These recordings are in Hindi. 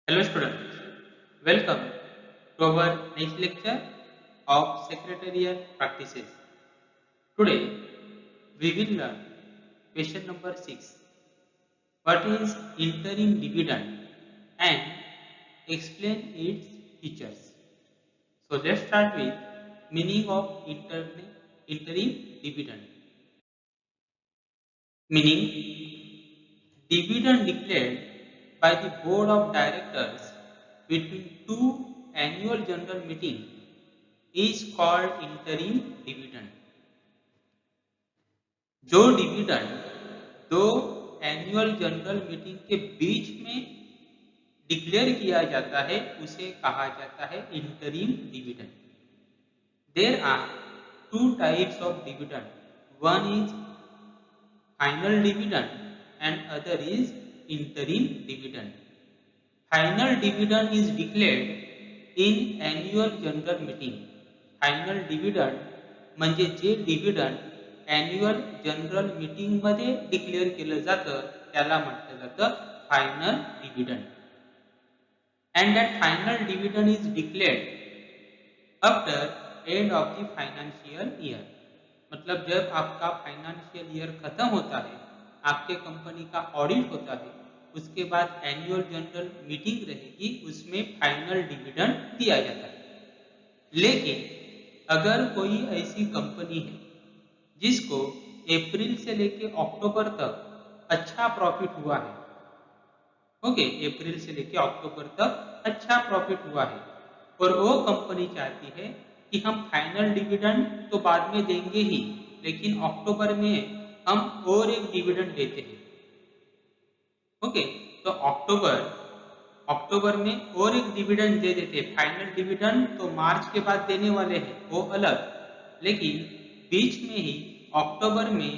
Hello students, welcome to our next lecture of secretarial practices. Today we will learn question number 6. What is interim dividend and explain its features. So let's start with meaning of interim dividend. Meaning, dividend declared by the board of directors between two annual general meetings is called interim dividend. जो डिविडेंड दो एनुअल जनरल मीटिंग के बीच में डिक्लेयर किया जाता है उसे कहा जाता है interim dividend. There are two types of dividend. One is final dividend and other is interim dividend. Final dividend is declared in annual general meeting. Final dividend म्हणजे जे डिव्हिडंड annual general meeting मध्ये डिक्लेअर केलं जातं त्याला म्हटलं जातं final dividend. And that final dividend is declared after end of the financial year. मतलब जब आपका फाइनेंशियल ईयर खत्म होता है, आपके कंपनी का ऑडिट होता है, उसके बाद एनुअल जनरल मीटिंग रहेगी, उसमें फाइनल डिविडेंड दिया जाता है. लेकिन अगर कोई ऐसी कंपनी है जिसको अप्रैल से लेके अक्टूबर तक अच्छा प्रॉफिट हुआ है, ओके, अप्रैल से लेके अक्टूबर तक अच्छा प्रॉफिट हुआ है और वो कंपनी चाहती है कि हम फाइनल डिविडेंड तो बाद में देंगे ही, लेकिन अक्टूबर में हम और एक डिविडेंड देते हैं. ओके, तो अक्टूबर में और एक डिविडेंड दे देते हैं. फाइनल डिविडेंड तो मार्च के बाद देने वाले हैं, वो अलग, लेकिन बीच में ही अक्टूबर में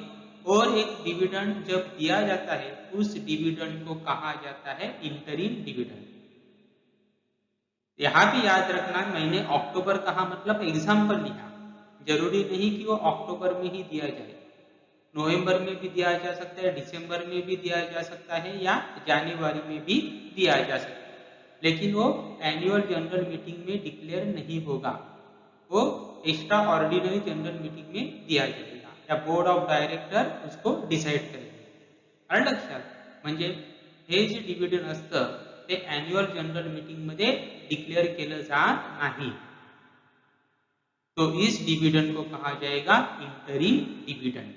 और एक डिविडेंड जब दिया जाता है उस डिविडेंड को कहा जाता है इंटरिम डिविडेंड. यहाँ भी याद रखना, मैंने अक्टूबर कहा मतलब एग्जाम्पल लिया, जरूरी नहीं कि वो अक्टूबर में ही दिया जाए. नवंबर में भी दिया जा सकता है, दिसंबर में भी दिया जा सकता है या जनवरी में भी दिया जा सकता है, लेकिन वो एनुअल जनरल मीटिंग में डिक्लेयर नहीं होगा, वो एक्स्ट्रा ऑर्डिनरी जनरल मीटिंग में दिया जाएगा या बोर्ड ऑफ डायरेक्टर उसको डिसाइड करेंगे. आलं लक्षात. म्हणजे हे जे डिव्हिडंड असतं ते एन्युअल जनरल मीटिंग मध्ये डिक्लेअर केलं जात नाही. तो इस डिविडेंड को कहा जाएगा interim dividend.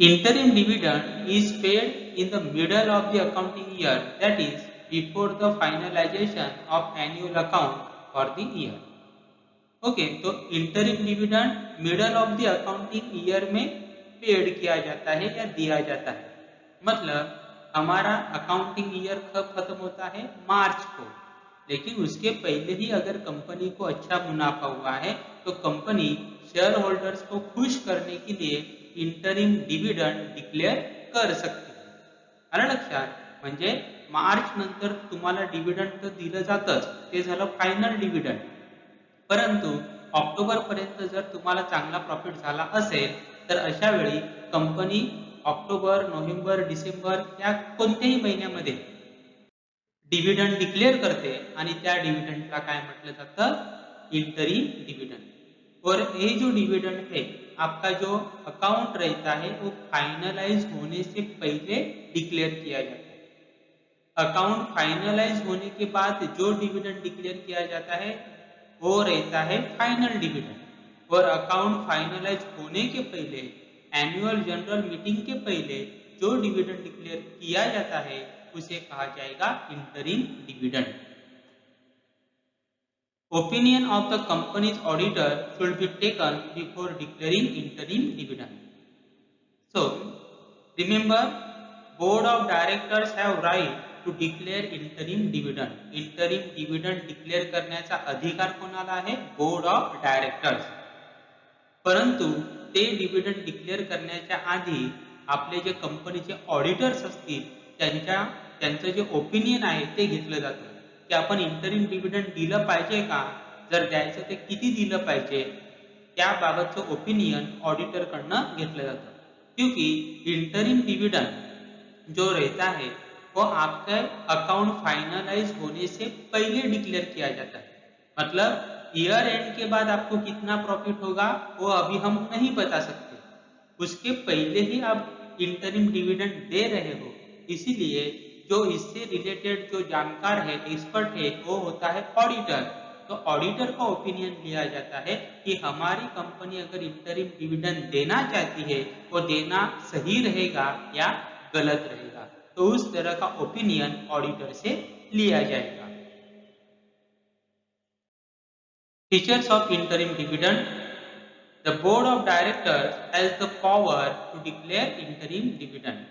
Interim dividend is paid in the middle of the accounting year, that is before the finalization of annual account for the year. Okay, तो interim dividend middle of the accounting year में पेड किया जाता है या दिया जाता है. मतलब हमारा अकाउंटिंग ईयर कब खत्म होता है? मार्च को. लेकिन उसके पहले ही अगर कंपनी को अच्छा मुनाफा हुआ है तो कंपनी शेयर होल्डर्स को खुश करने के लिए इंटरिम डिविडेंड डिक्लेअर कर सकते. आलं लक्षात. म्हणजे मार्च नंतर तुम्हाला डिविडेंड तर दिलं जातच, ते झालं फायनल डिविडेंड. परंतु ऑक्टोबर पर्यंत जर तुम्हाला चांगला प्रॉफिट झाला असेल तर अशा वेळी कंपनी ऑक्टोबर, नोव्हेंबर, डिसेंबर या कोणत्याही महिन्यामध्ये डिविडेंड डिक्लेअर करते आणि त्या डिविडेंडला काय म्हटलं जातं? Interim dividend. और ये जो डिविडेंड है आपका जो अकाउंट रहता है वो फाइनलाइज होने से पहले डिक्लेयर किया जाता है. अकाउंट फाइनलाइज होने के बाद जो डिविडेंड डिक्लेयर किया जाता है वो रहता है फाइनल डिविडेंड. और अकाउंट फाइनलाइज होने के पहले एनुअल जनरल मीटिंग के पहले जो डिविडेंड डिक्लेयर किया जाता है उसे कहा जाएगा interim dividend. Opinion of the company's auditor should be taken before declaring interim dividend. So, remember, board of directors have right to declare interim dividend. Interim dividend declare करण्याचा अधिकार कोणाला आहे? Board of directors. परंतु ते डिव्हिडंड डिक्लेअर करण्याच्या आधी आपले जे कंपनीचे ऑडिटर्स असतील त्यांचं जे ओपिनियन आहे ते घेतलं जातं की आपण इंटरिम डिव्हिडंड दिलं पाहिजे का, जर द्यायचं ते किती दिलं पाहिजे, त्याबाबतचं ओपिनियन ऑडिटरकडनं घेतलं जातं. क्योंकि इंटरिम डिविडेंड जो रहता है वो आपका अकाउंट फाइनलाइज होने से पहले डिक्लेयर किया जाता है। मतलब ईयर एंड के बाद आपको कितना प्रॉफिट होगा वो अभी हम नहीं बता सकते, उसके पहले ही आप इंटरिम डिविडेंड दे रहे हो। इसीलिए जो इससे रिलेटेड जो जानकार है, एक्सपर्ट है, वो होता है ऑडिटर। तो ऑडिटर का ओपिनियन लिया जाता है कि हमारी कंपनी अगर इंटरिम डिविडेंड देना चाहती है वो देना सही रहेगा या गलत रहेगा, तो उस तरह का ओपिनियन ऑडिटर से लिया जाएगा। Features of interim dividend: the board of directors has the power to declare interim dividend.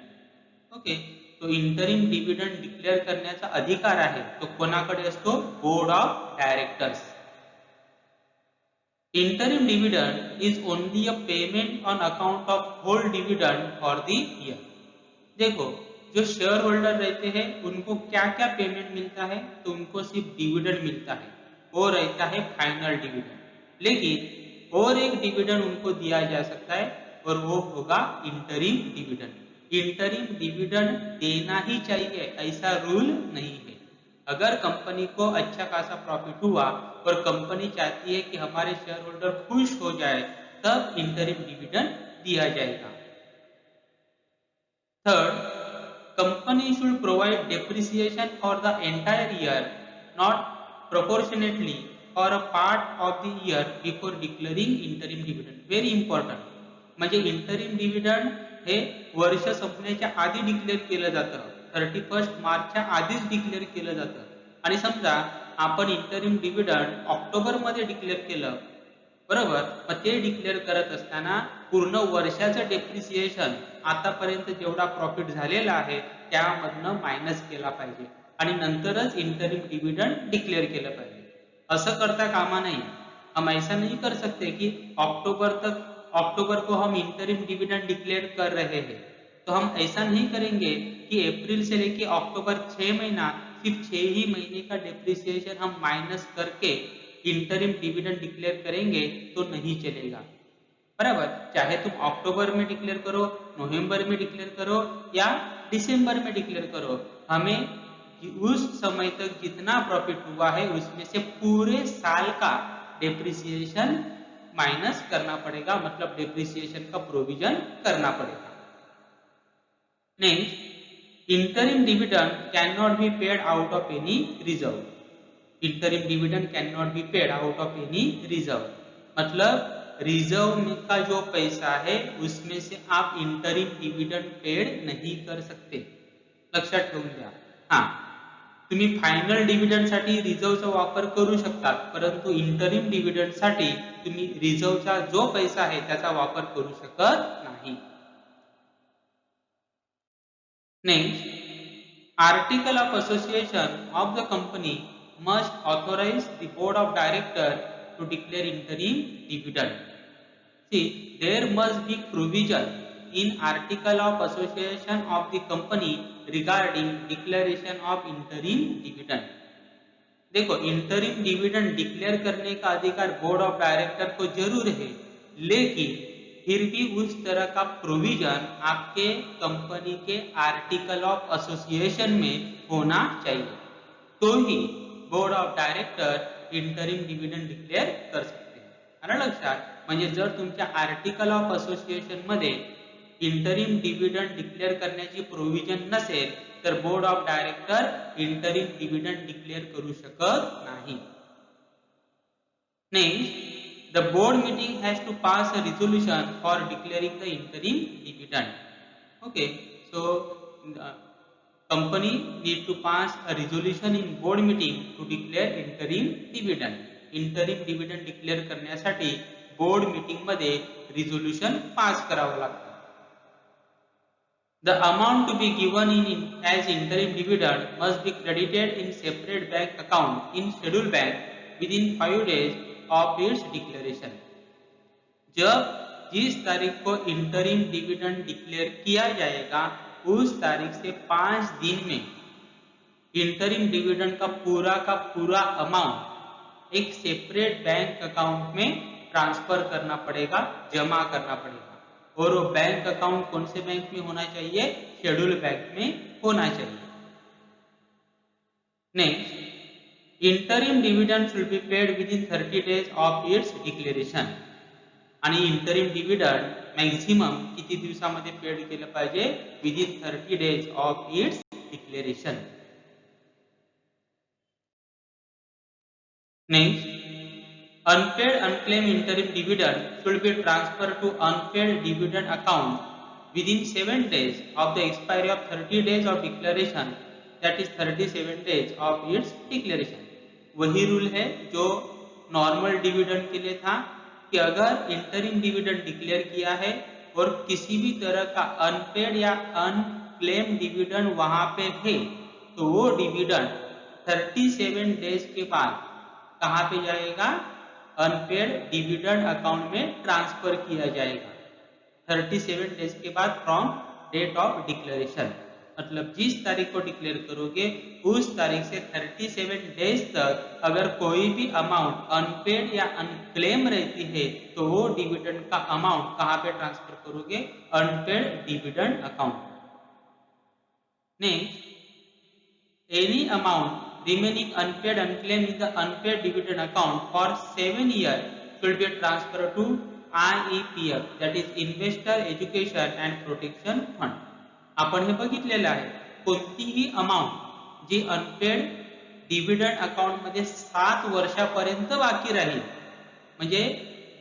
Okay, तो इंटरिम डिविडेंड डिक्लेअर करण्याचा अधिकार आहे तो कोणाकडे असतो? Board of directors. Interim dividend is only a payment on account of whole dividend for the year. देखो, जो शेयर होल्डर रहते हैं उनको क्या क्या पेमेंट मिलता है? तो उनको सिर्फ डिविडेंड मिलता है, वो रहता है फाइनल डिविडेंड. लेकिन और एक डिविडेंड उनको दिया जा सकता है और वो होगा इंटरिम डिविडेंड. इंटरिम डिविडेंड देना ही चाहिए ऐसा रूल नहीं है. अगर कंपनी को अच्छा खासा प्रॉफिट हुआ और कंपनी चाहती है कि हमारे शेयर होल्डर खुश हो जाए, तब इंटरिम डिविडेंड दिया जाएगा. Third, company should provide depreciation for the entire year, not proportionately for a part of the year before declaring interim dividend. Very important. म्हणजे इंटरिम डिव्हिडंड हे वर्ष संपण्याच्या आधी डिक्लेअर केलं जातं, 31 मार्चच्या आधीच डिक्लेअर केलं जातं. आणि समजा आपण इंटरिम डिव्हिडंड ऑक्टोबरमध्ये डिक्लेअर केलं, बरोबर, मग ते डिक्लेअर करत असताना पूर्ण वर्षाचं डेप्रिसिएशन आतापर्यंत जेवढा प्रॉफिट झालेला आहे त्यामधनं मायनस केला पाहिजे आणि नंतरच इंटरिम डिविडेंड डिक्लेअर केलं पाहिजे. असं करता कामा नहीं. हम ऐसा नहीं कर सकते कि अक्टूबर को हम इंटरिम डिविडेंड डिक्लेयर कर रहे हैं, तो हम ऐसा नहीं करेंगे कि अप्रैल से लेके अक्टूबर 6 महीना सिर्फ 6 ही महीने का डेप्रिसिएशन हम माइनस करके इंटरिम डिविडेंड डिक्लेयर करेंगे तो नहीं चलेगा. बराबर, चाहे तुम अक्टूबर में डिक्लेयर करो, नवंबर में डिक्लेयर करो या दिसंबर में डिक्लेयर करो, हमें उस समय तक जितना प्रॉफिट हुआ है उसमें से पूरे साल का डेप्रिसिएशन माइनस करना पड़ेगा, मतलब डेप्रिसिएशन का प्रोविजन करना पड़ेगा. Next, interim dividend can not be paid out of any reserve. Interim dividend can not be paid out of any reserve, मतलब रिजर्व का जो पैसा है उसमें से आप इंटरिम डिविडेंड पेड नहीं कर सकते. लक्षात ठेवून द्या. हा, तुम्ही फायनल डिविडेंड साठी रिझर्वचा वापर करू शकता, परंतु इंटरिम डिविडेंड साठी तुम्ही रिझर्वचा जो पैसा आहे त्याचा वापर करू शकत नाही. Next, article of association of the company must authorise the board of director to declare interim dividend. See, there must be provision in article of association of the company regarding declaration of interim dividend. देखो, इंटरिम डिविडेंड डिक्लेयर करने का अधिकार बोर्ड ऑफ डायरेक्टर को जरूर है, लेकिन फिर भी उस तरह का प्रोविजन आपके कंपनी के आर्टिकल ऑफ एसोसिएशन में होना चाहिए, तो ही board of director interim dividend declare कर सकते हैं. आलं लक्षात? म्हणजे जर तुमच्या आर्टिकल ऑफ असोसिएशन मध्ये इंटरिम डिविडेंड डिक्लेअर करण्याची प्रोव्हिजन नसेल तर board of director interim dividend declare करू शकत नाही. Next, the board meeting has to pass a resolution for declaring the interim dividend. Okay, so company need to pass a resolution in board meeting to declare interim dividend. interim dividend declare करण्यासाठी बोर्ड मीटिंग मध्ये रिझोल्यूशन पास करावं लागतं. The amount to be given in as interim dividend must be credited in separate bank account in scheduled bank within 5 days of its declaration. जब जिस तारीख को इंटरिम डिविडेंड डिक्लेयर किया जाएगा उस तारीख से 5 दिन में इंटरिम डिविडेंड का पूरा अमाउंट एक सेपरेट बैंक अकाउंट में ट्रांसफर करना पड़ेगा, जमा करना पड़ेगा. और वो बैंक अकाउंट कौन से बैंक में होना चाहिए? शेड्यूल बैंक में होना चाहिए. Next, interim dividend should be paid within 30 days of its declaration. आणि इंटरिम डिव्हिडंड मॅक्झिमम किती दिवसामध्ये पेड केलं पाहिजे? Within 30 days of its declaration. Next, unpaid unclaimed interim dividend should be transferred to unpaid dividend account within 7 days of the expiry of 30 days of declaration, that is 37 days of its declaration. वही रूल है जो नॉर्मल डिविडेंड के लिए था कि अगर इंटरिम डिविडेंड डिक्लेयर किया है और किसी भी तरह का अनपेड या अनक्लेम डिविडेंड वहां पे है तो वो डिविडेंड 37 डेज के बाद कहां पे जाएगा? अनपेड डिविडेंड अकाउंट में ट्रांसफर किया जाएगा 37 डेज के बाद फ्रॉम डेट ऑफ डिक्लेरेशन. मतलब जिस तारीख को डिक्लेयर करोगे उस तारीख से 37 डेज तक अगर कोई भी अमाउंट अनपेड या अनक्लेम रहती है तो वो डिविडेंड का अमाउंट कहां पे ट्रांसफर करोगे? Unpaid dividend account. Next, any amount remaining unpaid unclaimed in the unpaid dividend account for 7 years should be transferred to IEPF, that is Investor Education and Protection Fund. आपण हे बघितलेलं आहे कोणतीही अमाउंट जी अनपेड डिव्हिडंड अकाउंट मध्ये 7 वर्षापर्यंत बाकी राहील म्हणजे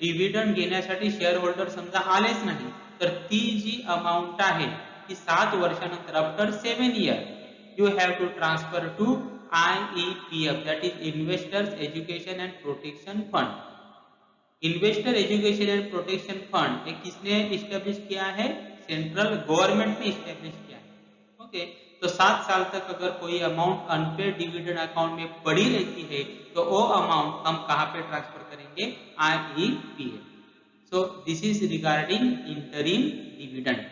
डिव्हिडंड घेण्यासाठी शेअर होल्डर समजा आलेच नाही तर ती जी अमाउंट आहे ती 7 वर्षानंतर after 7 years you have to transfer to IEPF, that is Investors Education and Protection Fund. Investor education and protection fund ये किसने इस्टेब्लिश किया है? सेंट्रल गवर्नमेंट ने इस्टेब्लिश किया है. ओके, तो 7 साल तक अगर कोई अमाउंट अनपेड डिविडेंड अकाउंट में पड़ी रहती है तो वो अमाउंट हम कहाँ पे ट्रांसफर करेंगे? IEPF. So this is regarding interim dividend.